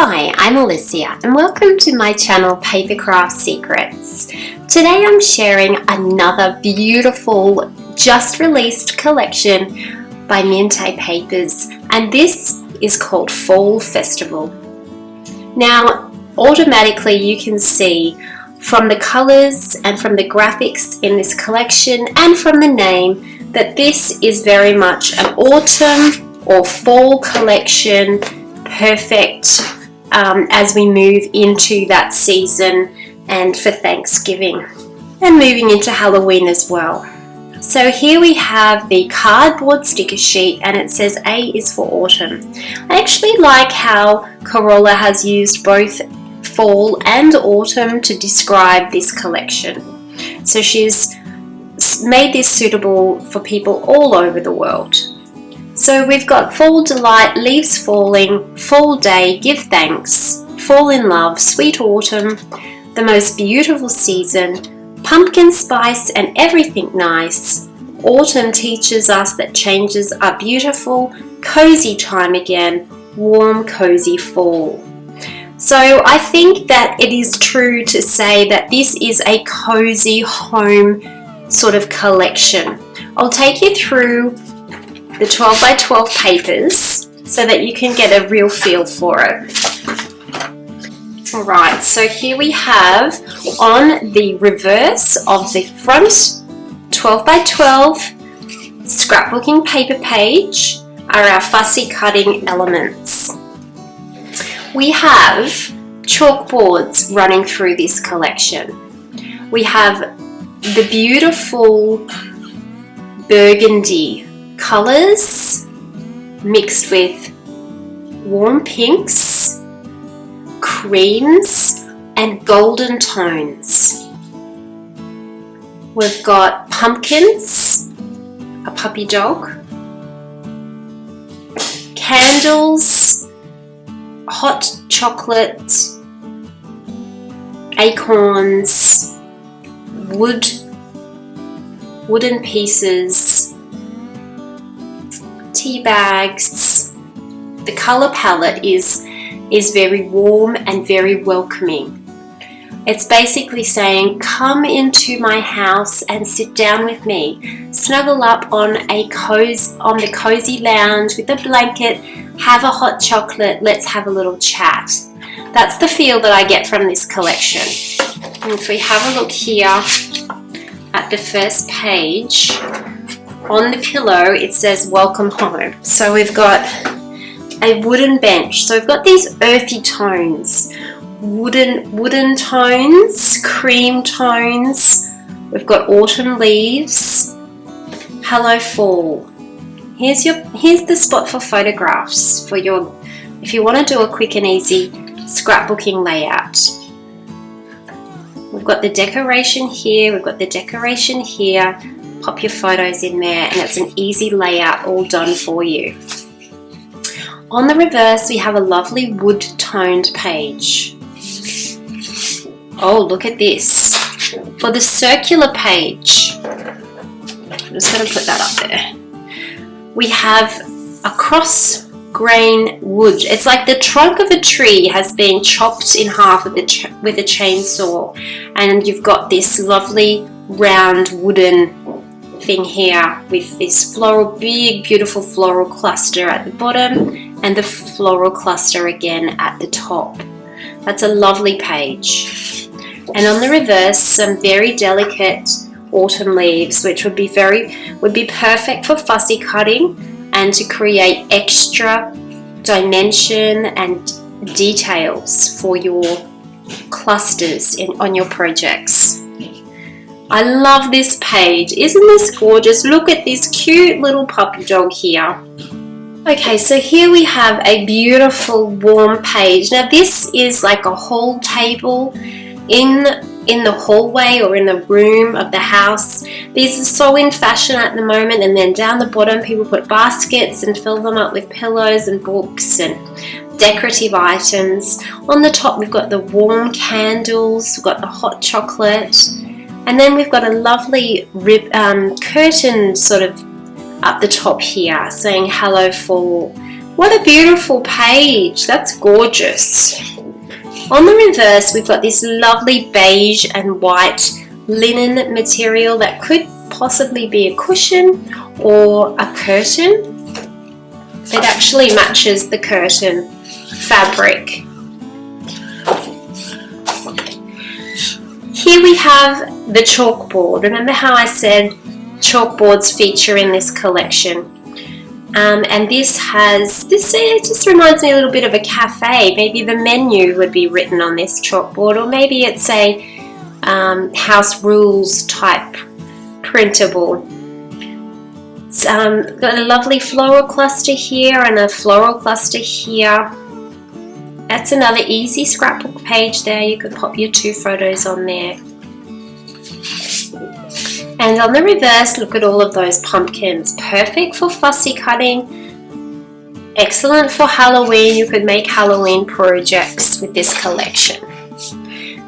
Hi, I'm Alicia and welcome to my channel Papercraft Secrets. Today I'm sharing another beautiful just released collection by Mintay Papers, and this is called Fall Festival. Now automatically you can see from the colours and from the graphics in this collection and from the name that this is very much an autumn or fall collection, perfect as we move into that season and for Thanksgiving and moving into Halloween as well. So here we have the cardboard sticker sheet and it says A is for autumn. I actually like how Corolla has used both fall and autumn to describe this collection. So she's made this suitable for people all over the world. So we've got Fall Delight, Leaves Falling, Fall Day, Give Thanks, Fall in Love, Sweet Autumn, The Most Beautiful Season, Pumpkin Spice and Everything Nice. Autumn teaches us that changes are beautiful, cozy time again, warm, cozy fall. So I think that it is true to say that this is a cozy home sort of collection. I'll take you through the 12 by 12 papers so that you can get a real feel for it. Alright, so here we have on the reverse of the front 12 by 12 scrapbooking paper page are our fussy cutting elements. We have chalkboards running through this collection. We have the beautiful burgundy colours mixed with warm pinks, creams and golden tones. We've got pumpkins, a puppy dog, candles, hot chocolate, acorns, wooden pieces, tea bags. The colour palette is very warm and very welcoming. It's basically saying, come into my house and sit down with me. Snuggle up on the cozy lounge with a blanket, have a hot chocolate, let's have a little chat. That's the feel that I get from this collection. And if we have a look here at the first page, on the pillow it says welcome home. So we've got a wooden bench. So we've got these earthy tones, wooden tones, cream tones. We've got autumn leaves. Hello fall. Here's the spot for photographs for if you want to do a quick and easy scrapbooking layout. We've got the decoration here, we've got the decoration here. Pop your photos in there and it's an easy layout all done for you. On the reverse we have a lovely wood toned page. Oh, look at this. For the circular page, I'm just going to put that up there. We have a cross grain wood. It's like the trunk of a tree has been chopped in half with a chainsaw, and you've got this lovely round wooden thing here with this big beautiful floral cluster at the bottom and the floral cluster again at the top. That's a lovely page. And on the reverse, some very delicate autumn leaves, which would be perfect for fussy cutting and to create extra dimension and details for your clusters on your projects. I love this page. Isn't this gorgeous? Look at this cute little puppy dog here. Okay, so here we have a beautiful warm page. Now this is like a hall table in the hallway or in the room of the house. These are so in fashion at the moment, and then down the bottom people put baskets and fill them up with pillows and books and decorative items. On the top we've got the warm candles, we've got the hot chocolate, and then we've got a lovely curtain sort of up the top here saying hello fall. What a beautiful page. That's gorgeous. On the reverse, we've got this lovely beige and white linen material that could possibly be a cushion or a curtain. It actually matches the curtain fabric. Here we have the chalkboard. Remember how I said chalkboards feature in this collection? And this it just reminds me a little bit of a cafe. Maybe the menu would be written on this chalkboard, or maybe it's a house rules type printable. It's got a lovely floral cluster here and a floral cluster here. That's another easy scrapbook page there. You could pop your 2 photos on there. And on the reverse, look at all of those pumpkins. Perfect for fussy cutting. Excellent for Halloween. You could make Halloween projects with this collection.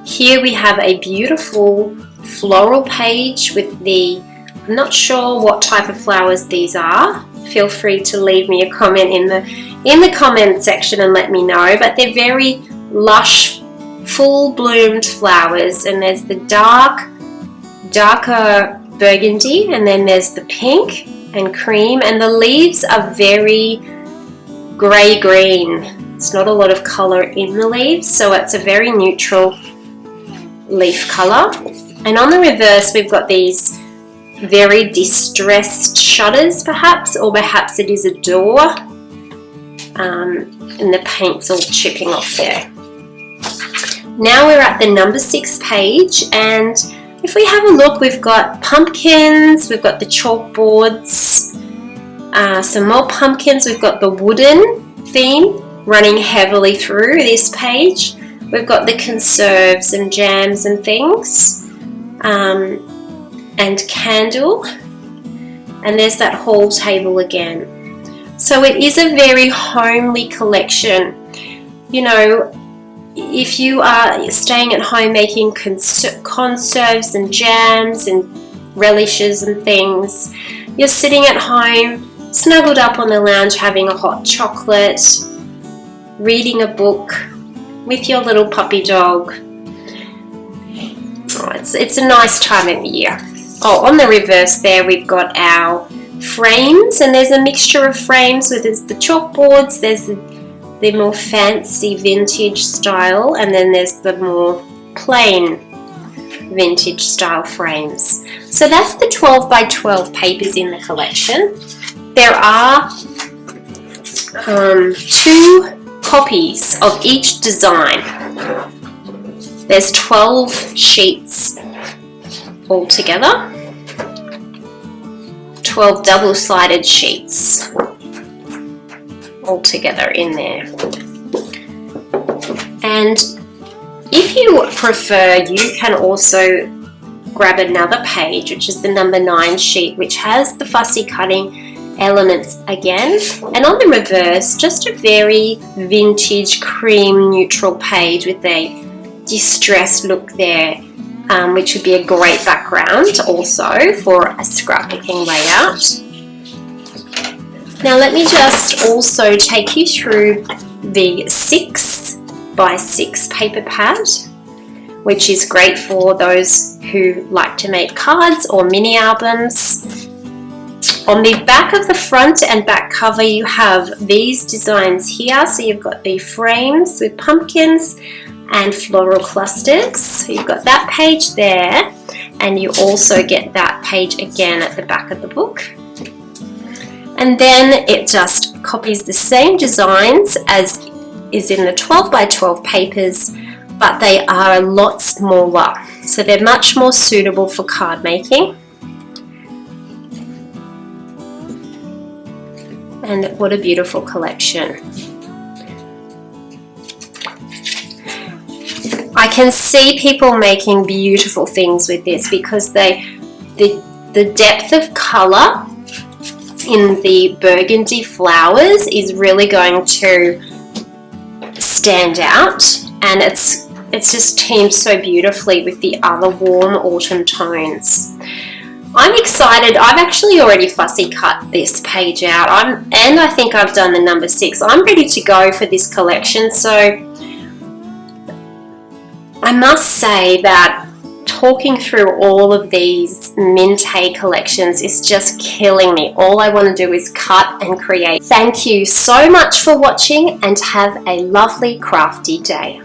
Here we have a beautiful floral page with I'm not sure what type of flowers these are. Feel free to leave me a comment in the comment section and let me know. But they're very lush, full bloomed flowers, and there's the darker burgundy, and then there's the pink and cream, and the leaves are very grey green. It's not a lot of colour in the leaves, so it's a very neutral leaf colour. And on the reverse, we've got these very distressed shutters, perhaps, or perhaps it is a door, and the paint's all chipping off there. Now we're at the number 6 page, and if we have a look, we've got pumpkins, we've got the chalkboards, some more pumpkins, we've got the wooden theme running heavily through this page. We've got the conserves and jams and things, and candle, and there's that hall table again. So it is a very homely collection. You know, if you are staying at home making conserves and jams and relishes and things, you're sitting at home, snuggled up on the lounge having a hot chocolate, reading a book with your little puppy dog. Oh, it's a nice time of year. Oh, on the reverse there we've got our frames, and there's a mixture of frames with the chalkboards, there's the more fancy vintage style, and then there's the more plain vintage style frames. So that's the 12 by 12 papers in the collection. There are 2 copies of each design. There's 12 sheets altogether, 12 double-sided sheets altogether in there. And if you prefer, you can also grab another page, which is the number 9 sheet, which has the fussy cutting elements again, and on the reverse just a very vintage cream neutral page with a distressed look there, which would be a great background also for a scrapbooking layout. Now let me just also take you through the 6 by 6 paper pad, which is great for those who like to make cards or mini albums. On the back of the front and back cover you have these designs here. So you've got the frames with pumpkins and floral clusters. So you've got that page there, and you also get that page again at the back of the book. And then it just copies the same designs as is in the 12 by 12 papers, but they are a lot smaller. So they're much more suitable for card making. And what a beautiful collection. I can see people making beautiful things with this because the depth of colour in the burgundy flowers is really going to stand out, and it's just teamed so beautifully with the other warm autumn tones. I'm excited. I've actually already fussy cut this page out. And I think I've done the number 6. I'm ready to go for this collection. So I must say that talking through all of these Mintay collections is just killing me. All I want to do is cut and create. Thank you so much for watching and have a lovely crafty day.